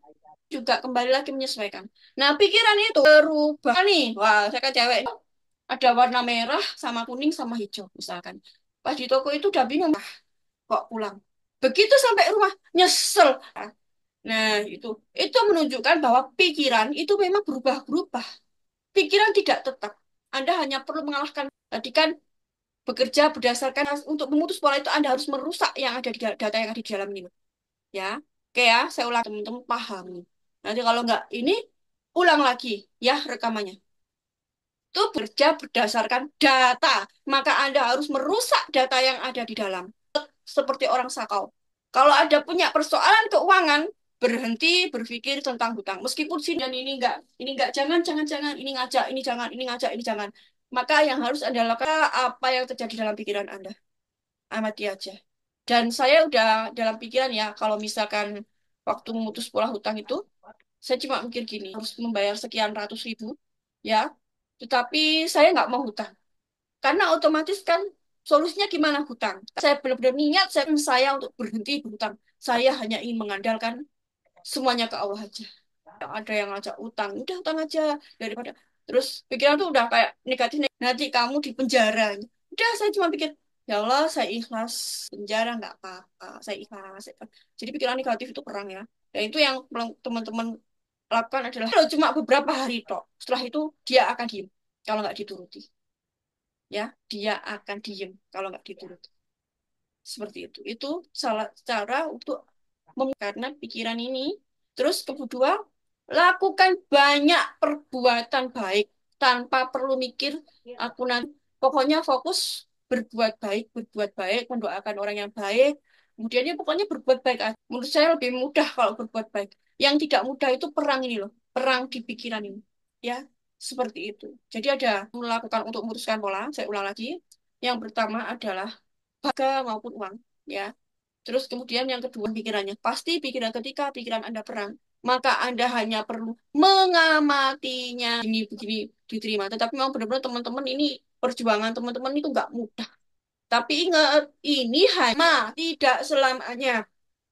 [SPEAKER 1] Juga kembali lagi menyesuaikan. Nah, pikiran itu berubah nih. Wah, saya kan cewek. Ada warna merah sama kuning sama hijau misalkan. Pas di toko itu udah bingung. Ah, kok pulang? Begitu sampai rumah, nyesel. Nah, itu menunjukkan bahwa pikiran itu memang berubah-berubah. Pikiran tidak tetap. Anda hanya perlu mengalahkan. Tadi kan bekerja berdasarkan untuk memutus pola itu Anda harus merusak yang ada di data yang ada di dalam ini. Ya, oke ya, saya ulang teman-teman paham. Nanti kalau nggak ini, ulang lagi ya rekamannya. Itu bekerja berdasarkan data. Maka Anda harus merusak data yang ada di dalam. Seperti orang sakau. Kalau ada punya persoalan keuangan, berhenti berpikir tentang hutang. Meskipun sih dan ini enggak, jangan, jangan, jangan, ini ngajak, ini jangan, ini ngajak, ini jangan. Maka yang harus Anda lakukan apa yang terjadi dalam pikiran Anda. Amati aja. Dan saya udah dalam pikiran ya, kalau misalkan waktu memutus pola hutang itu, saya cuma mikir gini, harus membayar sekian ratus ribu, ya. Tetapi saya nggak mau hutang. Karena otomatis kan solusinya gimana hutang? Saya benar-benar niat saya untuk berhenti berhutang. Saya hanya ingin mengandalkan semuanya ke Allah aja. Ada yang ngajak utang, udah utang aja daripada terus pikiran tuh udah kayak negatif, nanti kamu di penjara. Udah saya cuma pikir ya Allah saya ikhlas penjara nggak apa-apa, saya ikhlas. Jadi pikiran negatif itu perang ya. Dan itu yang teman-teman lakukan adalah kalau cuma beberapa hari toh. Setelah itu dia akan diem kalau nggak dituruti. Ya, dia akan diem kalau nggak dituruti. Seperti itu. Itu salah cara untuk karena pikiran ini. Terus kedua, lakukan banyak perbuatan baik tanpa perlu mikir aku nanti. Pokoknya fokus berbuat baik, mendoakan orang yang baik. Kemudian ya pokoknya berbuat baik aja. Menurut saya lebih mudah kalau berbuat baik. Yang tidak mudah itu perang ini loh, perang di pikiran ini. Ya, seperti itu. Jadi ada melakukan untuk memutuskan pola. Saya ulang lagi. Yang pertama adalah harga maupun uang. Ya, terus kemudian yang kedua pikirannya. Pasti pikiran ketika pikiran Anda perang, maka Anda hanya perlu mengamatinya. Ini begini diterima. Tetapi memang benar-benar teman-teman ini perjuangan teman-teman itu nggak mudah. Tapi ingat, ini hanya tidak selamanya.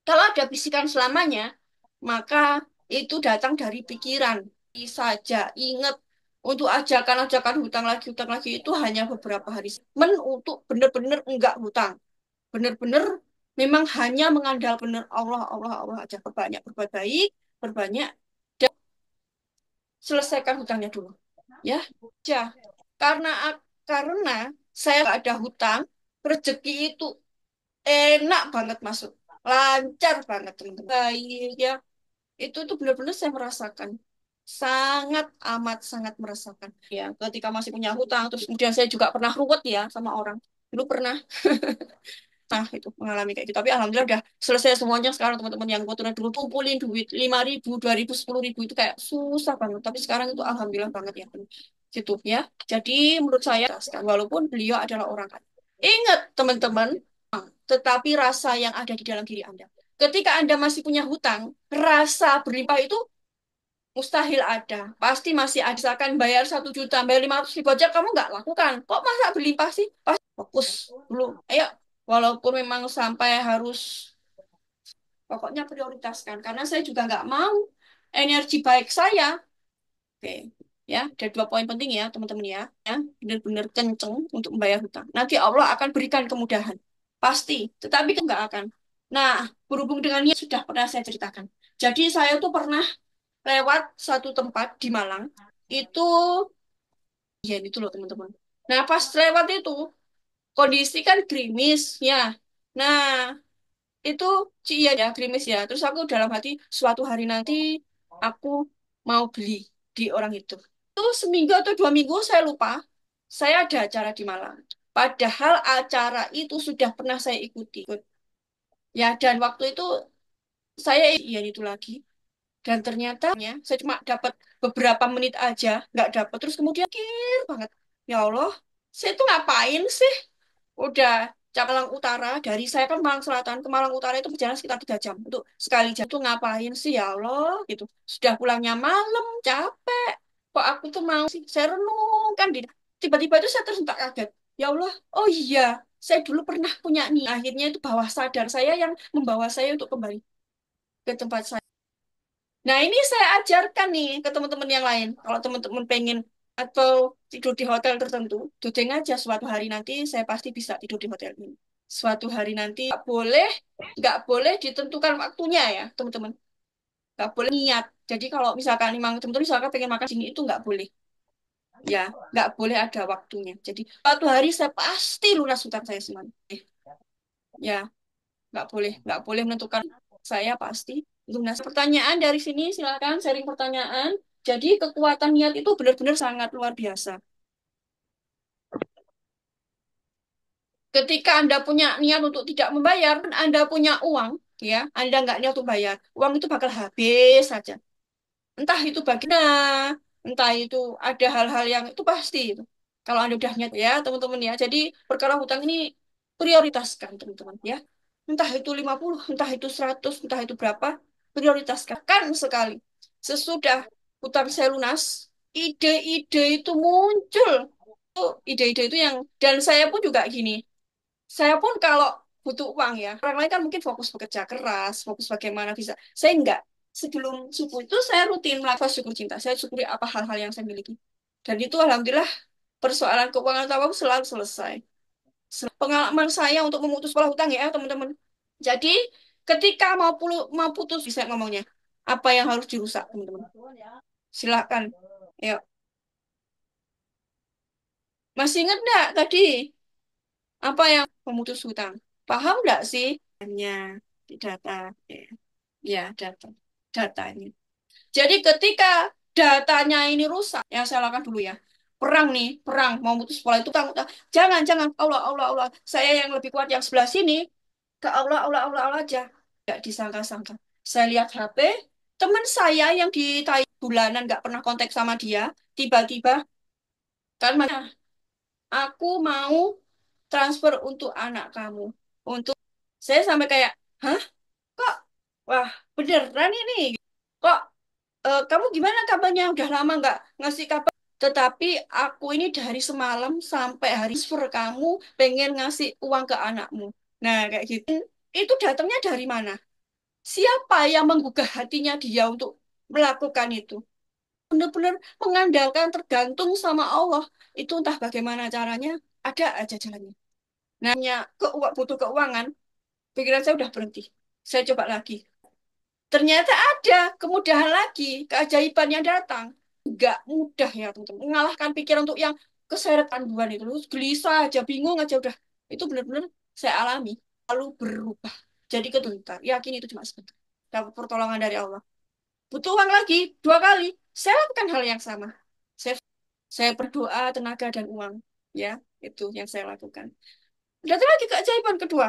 [SPEAKER 1] Kalau ada bisikan selamanya, maka itu datang dari pikiran. Saja ingat untuk ajakan-ajakan hutang lagi itu hanya beberapa hari. Untuk benar-benar enggak hutang benar-benar memang hanya mengandalkan benar Allah, Allah, Allah aja perbanyak berbuat baik, perbanyak dan selesaikan hutangnya dulu. Ya, ya. Karena karena saya nggak ada hutang, rezeki itu enak banget masuk, lancar banget teman-teman. Baik ya, itu benar-benar saya merasakan. Sangat amat sangat merasakan ya ketika masih punya hutang terus kemudian saya juga pernah ruwet ya sama orang dulu pernah. Nah, itu mengalami kayak gitu. Tapi alhamdulillah udah selesai semuanya sekarang teman-teman yang kebetulan dulu kumpulin duit 5.000, 2.000, 10.000 itu kayak susah banget. Tapi sekarang itu alhamdulillah banget ya. Gitu ya. Jadi menurut saya, walaupun beliau adalah orang kaya. Ingat teman-teman, tetapi rasa yang ada di dalam diri Anda. Ketika Anda masih punya hutang, rasa berlimpah itu mustahil ada. Pasti masih ada. Misalkan bayar 1 juta, bayar 500.000 aja kamu nggak lakukan. Kok masa berlimpah sih? Pasti fokus dulu. Ayo, walaupun memang sampai harus, pokoknya prioritaskan. Karena saya juga nggak mau energi baik saya. Oke, ya, ada 2 poin penting ya, teman-teman ya. Ya, benar-benar kenceng untuk membayar hutang. Nanti Allah akan berikan kemudahan. Pasti, tetapi kan nggak akan. Nah, berhubung dengan ini sudah pernah saya ceritakan. Jadi saya tuh pernah lewat satu tempat di Malang itu ya itu loh teman-teman. Nah pas lewat itu kondisi kan gerimis ya. Nah itu iya ya gerimis ya. Terus aku dalam hati suatu hari nanti aku mau beli di orang itu. Itu seminggu atau 2 minggu saya lupa. Saya ada acara di Malang. Padahal acara itu sudah pernah saya ikuti. Ya dan waktu itu saya iya itu lagi. Dan ternyata saya cuma dapat beberapa menit aja, nggak dapat. Terus kemudian kir banget. Ya Allah, saya tuh ngapain sih? Udah Malang Utara, dari saya kan Malang Selatan ke Malang Utara itu berjalan sekitar 3 jam. Untuk sekali jam tuh ngapain sih ya Allah gitu. Sudah pulangnya malam, capek. Kok aku tuh mau sih? Saya renung kan. Tiba-tiba itu saya tersentak kaget. Ya Allah, oh iya. Saya dulu pernah punya nih. Akhirnya itu bawah sadar saya yang membawa saya untuk kembali ke tempat saya. Nah, ini saya ajarkan nih ke teman-teman yang lain. Kalau teman-teman pengen atau tidur di hotel tertentu, duduk aja suatu hari nanti saya pasti bisa tidur di hotel ini. Suatu hari nanti nggak boleh ditentukan waktunya ya, teman-teman. Nggak boleh niat. Jadi kalau misalkan memang teman-teman misalkan pengen makan sini itu nggak boleh. Ya, nggak boleh ada waktunya. Jadi suatu hari saya pasti lunas hutang saya semuanya. Ya, nggak boleh menentukan saya pasti lunas. Pertanyaan dari sini silakan sharing pertanyaan. Jadi kekuatan niat itu benar-benar sangat luar biasa. Ketika Anda punya niat untuk tidak membayar, Anda punya uang, ya, Anda nggak niat untuk bayar, uang itu bakal habis saja. Entah itu bagian, entah itu ada hal-hal yang itu pasti itu. Kalau Anda udah niat ya, teman-teman ya. Jadi perkara hutang ini prioritaskan, teman-teman ya. Entah itu 50, entah itu 100, entah itu berapa, prioritaskan. Kan sekali. Sesudah hutang saya lunas, ide-ide itu muncul. Ide-ide itu yang, dan saya pun juga gini, saya pun kalau butuh uang ya, orang lain kan mungkin fokus bekerja keras, fokus bagaimana bisa. Saya enggak. Sebelum subuh itu saya rutin melakukan syukur cinta. Saya syukuri apa hal-hal yang saya miliki. Dan itu alhamdulillah persoalan keuangan atau apa selalu selesai. Pengalaman saya untuk memutus pola hutang ya teman-teman. Jadi ketika mau putus bisa ngomongnya. Apa yang harus dirusak teman-teman? Silakan. Ya. Masih ingat enggak tadi apa yang memutus hutang? Paham enggak sih? Hanya di data. Ya. Ya, datanya. Jadi ketika datanya ini rusak, yang saya lakukan dulu ya. Perang nih, perang mau mutus pola itu utang, utang. Jangan, jangan. Allah, Allah, Allah. Saya yang lebih kuat yang sebelah sini. Ke Allah, Allah, Allah, Allah aja. Tidak disangka-sangka. Saya lihat HP, teman saya yang di bulanan nggak pernah kontak sama dia, tiba-tiba kan aku mau transfer untuk anak kamu. Untuk saya sampai kayak, hah? Kok? Wah, beneran ini? Kok kamu gimana kabarnya? Udah lama nggak ngasih kabar. Tetapi aku ini dari semalam sampai hari transfer kamu pengen ngasih uang ke anakmu. Nah, kayak gitu. Itu datangnya dari mana? Siapa yang menggugah hatinya dia untuk melakukan itu? Benar-benar mengandalkan tergantung sama Allah. Itu entah bagaimana caranya, ada aja jalannya. Nanya butuh keuangan, pikiran saya udah berhenti. Saya coba lagi. Ternyata ada kemudahan lagi, keajaiban yang datang. Nggak mudah ya, teman-teman. Mengalahkan pikiran untuk yang keseret panduan itu. Terus gelisah aja, bingung aja udah. Itu benar-benar saya alami. Lalu berubah. Jadi kebentar. Yakin itu cuma sebentar. Dapat pertolongan dari Allah. Butuh uang lagi, 2 kali. Saya lakukan hal yang sama. Saya, saya berdoa, tenaga, dan uang. Ya, itu yang saya lakukan. Datang lagi keajaiban kedua.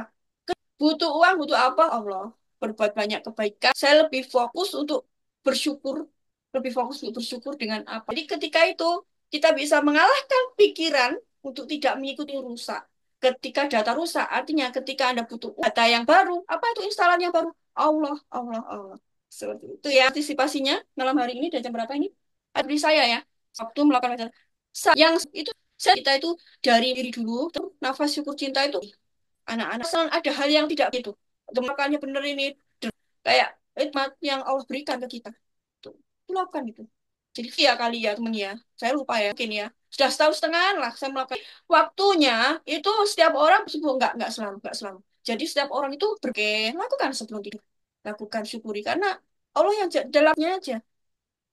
[SPEAKER 1] Butuh uang, butuh apa? Allah. Berbuat banyak kebaikan. Saya lebih fokus untuk bersyukur. Lebih fokus untuk bersyukur dengan apa. Jadi ketika itu, kita bisa mengalahkan pikiran untuk tidak mengikuti rusak. Ketika data rusak, artinya ketika Anda butuh data yang baru, apa itu instalan yang baru? Allah, Allah, Allah. Seperti itu ya antisipasinya malam hari ini dan jam berapa ini? Ada di saya ya. Waktu melakukan yang itu kita itu dari diri dulu, terus nafas syukur cinta itu anak-anak asal ada hal yang tidak gitu makanya bener ini kayak hikmat yang Allah berikan ke kita tuh lakukan itu jadi ya kali ya temen ya saya lupa ya mungkin ya sudah setahun setengah lah saya melakukan waktunya itu setiap orang sebelum nggak selalu jadi setiap orang itu lakukan sebelum tidur lakukan syukuri karena Allah yang dalamnya aja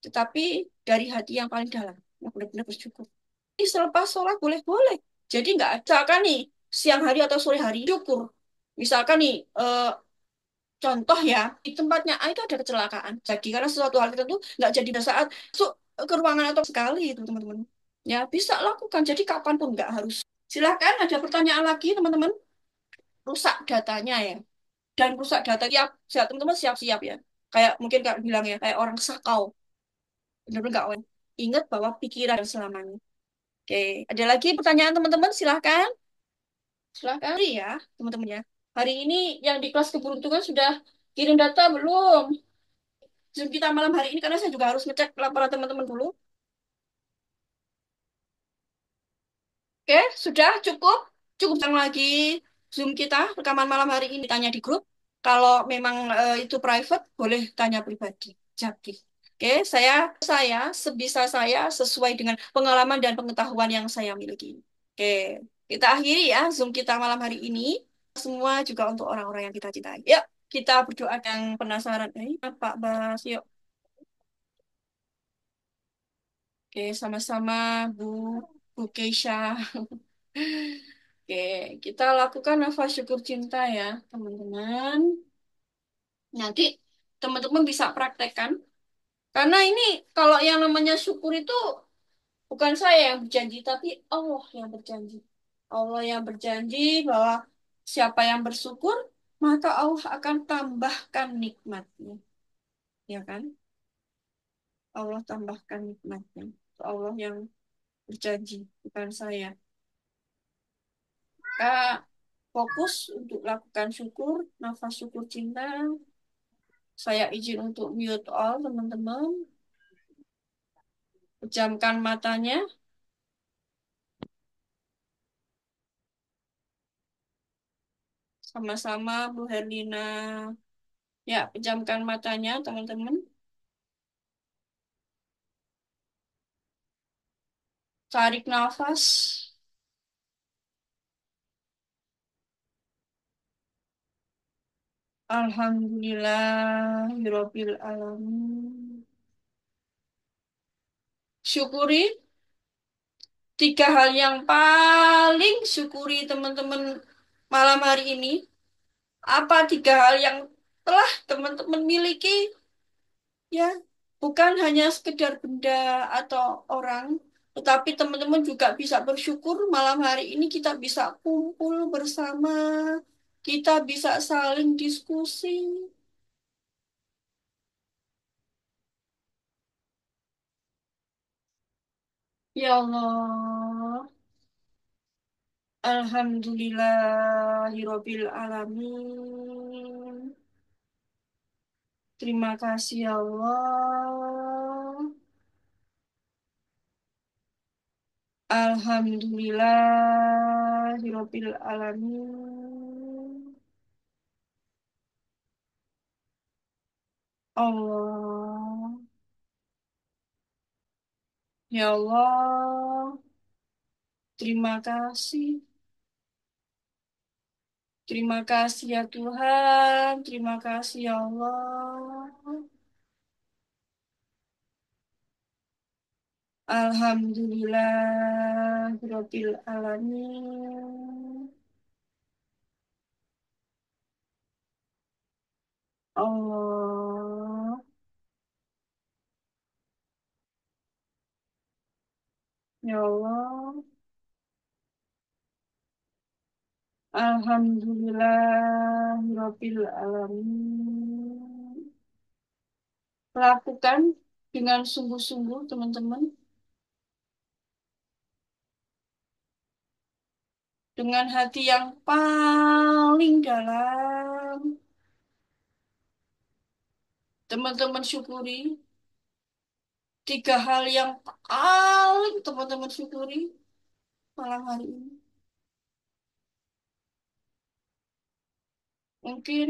[SPEAKER 1] tetapi dari hati yang paling dalam yang benar-benar bersyukur ini selepas sholat boleh-boleh. Jadi nggak ada kan nih siang hari atau sore hari syukur. Misalkan nih contoh ya di tempatnya A itu ada kecelakaan. Jadi karena sesuatu hal tertentu nggak jadi pada saat masuk ke ruangan atau sekali itu teman-teman. Ya bisa lakukan. Jadi kapanpun nggak harus. Silakan ada pertanyaan lagi teman-teman. Rusak datanya ya. Dan rusak data ya siap teman-teman siap-siap ya. Kayak mungkin kak bilang ya kayak orang sakau. Benar-benar nggak ingat bahwa pikiran selamanya. Oke, ada lagi pertanyaan teman-teman? Silahkan. Silahkan ya, teman-teman ya. Hari ini yang di kelas keberuntungan sudah kirim data belum? Zoom kita malam hari ini karena saya juga harus ngecek laporan teman-teman dulu. Oke, sudah cukup? Cukup yang lagi Zoom kita, rekaman malam hari ini tanya di grup. Kalau memang itu private, boleh tanya pribadi. Jadi, oke, saya sebisa saya sesuai dengan pengalaman dan pengetahuan yang saya miliki. Oke, kita akhiri ya Zoom kita malam hari ini. Semua juga untuk orang-orang yang kita cintai. Yuk, kita berdoa yang penasaran. Pak Bas, yuk. Oke, sama-sama Bu, Bu Keisha. Oke, kita lakukan nafas syukur cinta ya, teman-teman. Nanti teman-teman bisa praktekkan. Karena ini kalau yang namanya syukur itu bukan saya yang berjanji, tapi Allah yang berjanji. Allah yang berjanji bahwa siapa yang bersyukur, maka Allah akan tambahkan nikmatnya. Ya kan? Allah tambahkan nikmatnya. Allah yang berjanji, bukan saya. Kak, fokus untuk lakukan syukur, nafas syukur cinta. Saya izin untuk mute all, teman-teman. Pejamkan matanya, sama-sama Bu Herlina. Ya, pejamkan matanya, teman-teman. Tarik nafas. Alhamdulillahirabbil alamin. Syukuri tiga hal yang paling syukuri teman-teman malam hari ini. Apa tiga hal yang telah teman-teman miliki? Ya, bukan hanya sekedar benda atau orang, tetapi teman-teman juga bisa bersyukur malam hari ini kita bisa kumpul bersama, kita bisa saling diskusi. Ya Allah, Alhamdulillahirabbil alamin. Terima kasih ya Allah. Alhamdulillahirabbil alamin. Allah, ya Allah, terima kasih. Terima kasih ya Tuhan. Terima kasih ya Allah. Alhamdulillahirabbil alamin. Allah, ya Allah. Alhamdulillahirabbil alamin. Lakukan dengan sungguh-sungguh, teman-teman, dengan hati yang paling dalam. Teman-teman syukuri tiga hal yang paling teman-teman syukuri malam hari ini. Mungkin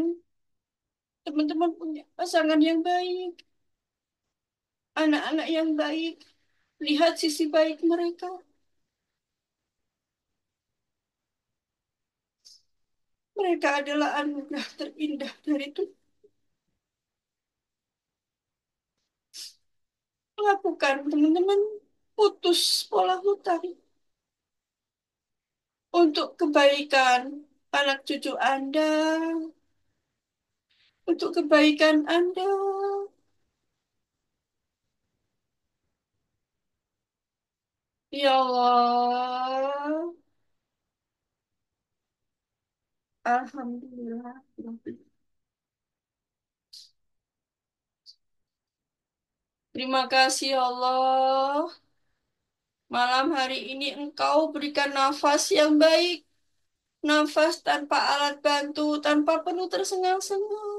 [SPEAKER 1] teman-teman punya pasangan yang baik, anak-anak yang baik. Lihat sisi baik mereka. Mereka adalah anugerah terindah dari Tuhan. Lakukan, teman-teman, putus pola hutang untuk kebaikan anak cucu Anda, untuk kebaikan Anda. Ya Allah, Alhamdulillah. Terima kasih ya Allah. Malam hari ini Engkau berikan nafas yang baik. Nafas tanpa alat bantu, tanpa penuh tersengal-sengal.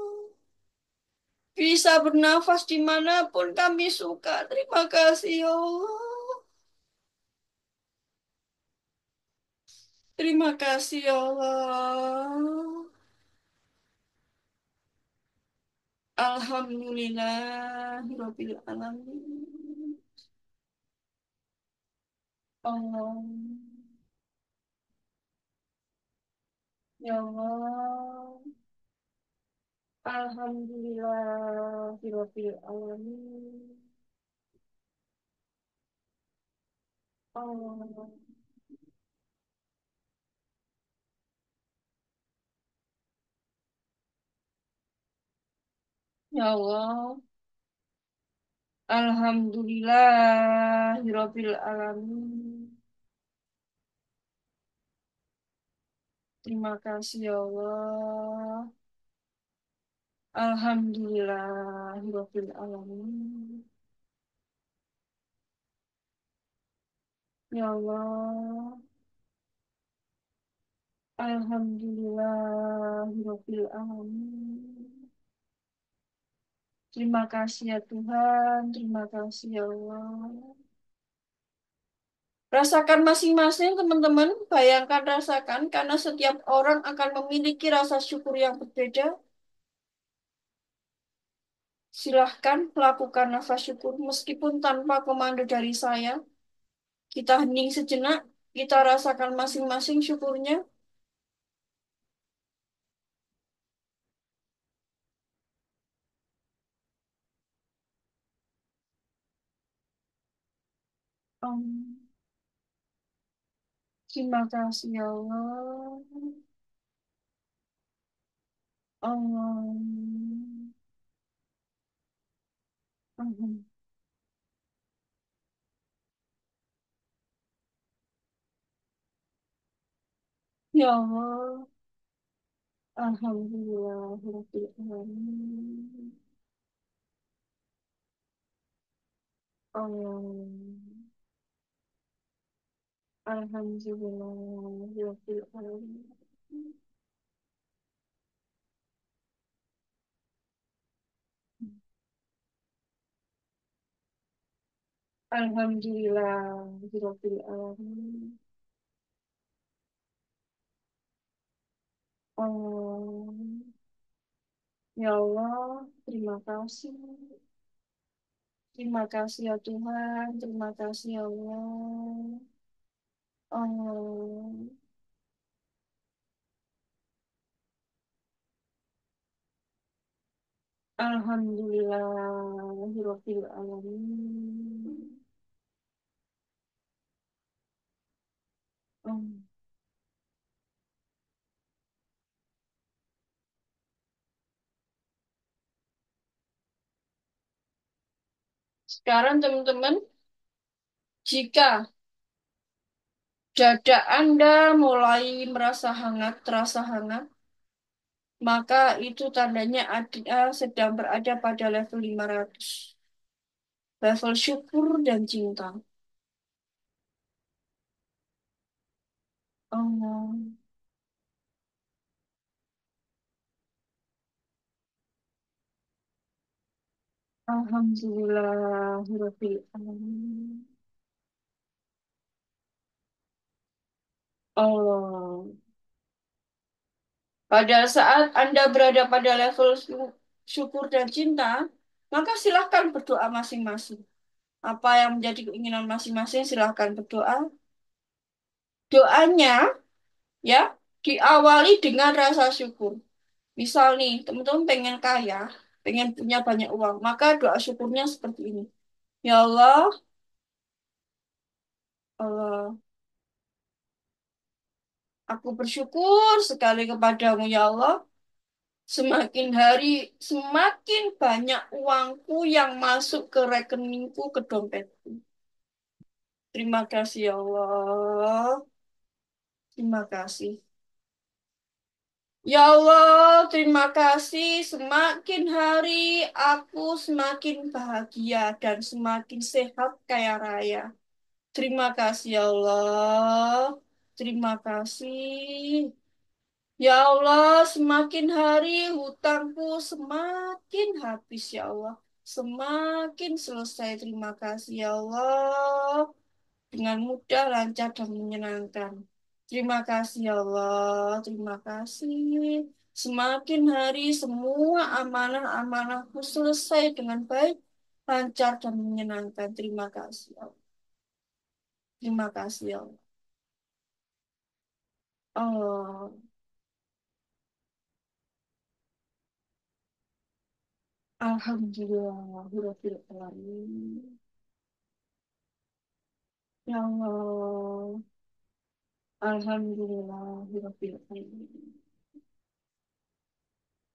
[SPEAKER 1] Bisa bernafas dimanapun kami suka. Terima kasih ya Allah. Terima kasih ya Allah. Alhamdulillahirabbil alamin. Allah. Ya Allah. Alhamdulillahirabbil alamin. Allah. Ya Allah. Alhamdulillahirabbil alamin. Terima kasih ya Allah. Alhamdulillahirabbil alamin. Ya Allah. Alhamdulillahirabbil alamin. Terima kasih ya Tuhan, terima kasih ya Allah. Rasakan masing-masing teman-teman, bayangkan rasakan karena setiap orang akan memiliki rasa syukur yang berbeda. Silahkan lakukan nafas syukur meskipun tanpa komando dari saya. Kita hening sejenak, kita rasakan masing-masing syukurnya. Terima kasih ya Allah. Allah. Ya Allah. Alhamdulillahirrahmanirrahim. Allah. Alhamdulillahirrahmanirrahim. Alhamdulillahirrahmanirrahim. Allah. Ya Allah, terima kasih. Terima kasih ya Tuhan. Terima kasih ya Allah. Allah. Alhamdulillahirabbil alamin. Hmm. Sekarang teman-teman, jika dada Anda mulai merasa hangat, terasa hangat, maka itu tandanya Anda sedang berada pada level 500. Level syukur dan cinta. Allah. Alhamdulillahirabbil alamin. Allah. Pada saat Anda berada pada level syukur dan cinta, maka silahkan berdoa masing-masing. Apa yang menjadi keinginan masing-masing, silahkan berdoa. Doanya ya diawali dengan rasa syukur. Misal nih, teman-teman pengen kaya, pengen punya banyak uang, maka doa syukurnya seperti ini. Ya Allah, Allah, aku bersyukur sekali kepadamu ya Allah. Semakin hari, semakin banyak uangku yang masuk ke rekeningku, ke dompetku. Terima kasih ya Allah. Terima kasih. Ya Allah, terima kasih. Semakin hari aku semakin bahagia dan semakin sehat kaya raya. Terima kasih ya Allah. Terima kasih. Ya Allah, semakin hari hutangku semakin habis ya Allah. Semakin selesai. Terima kasih ya Allah. Dengan mudah, lancar, dan menyenangkan. Terima kasih ya Allah, terima kasih. Semakin hari semua amanah-amanahku selesai dengan baik, lancar dan menyenangkan. Terima kasih ya Allah. Terima kasih ya Allah. Oh, Alhamdulillah, Rabbil Alamin. Ya Allah, Alhamdulillah, Rabbil Alamin.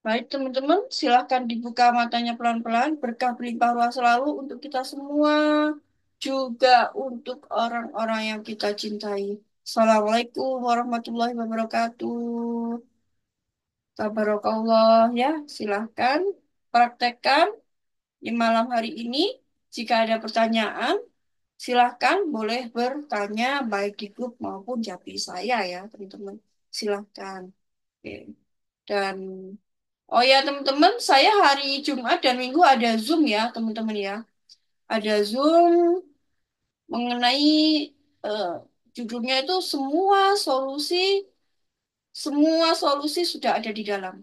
[SPEAKER 1] Baik, teman-teman, silahkan dibuka matanya pelan-pelan. Berkah berlimpah ruah selalu untuk kita semua, juga untuk orang-orang yang kita cintai. Assalamualaikum warahmatullahi wabarakatuh. Tabarakallah ya, silahkan praktekkan di malam hari ini. Jika ada pertanyaan, silahkan boleh bertanya baik di grup maupun japri saya ya, teman-teman. Silahkan. Oke. Dan oh ya teman-teman, saya hari Jumat dan Minggu ada Zoom ya teman-teman ya. Ada Zoom mengenai eh, judulnya itu semua solusi sudah ada di dalam.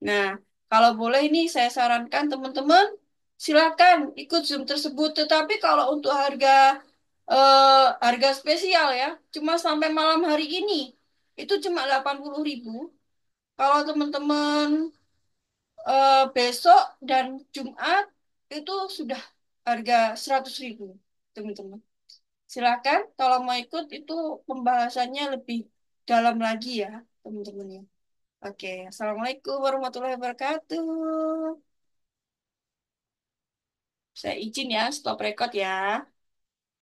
[SPEAKER 1] Nah, kalau boleh ini saya sarankan teman-teman silakan ikut Zoom tersebut. Tetapi kalau untuk harga spesial ya, cuma sampai malam hari ini itu cuma 80.000. Kalau teman-teman besok dan Jumat itu sudah harga 100.000, teman-teman. Silakan kalau mau ikut itu pembahasannya lebih dalam lagi ya, teman-teman ya. Oke, Assalamualaikum warahmatullahi wabarakatuh. Saya izin ya, stop record ya.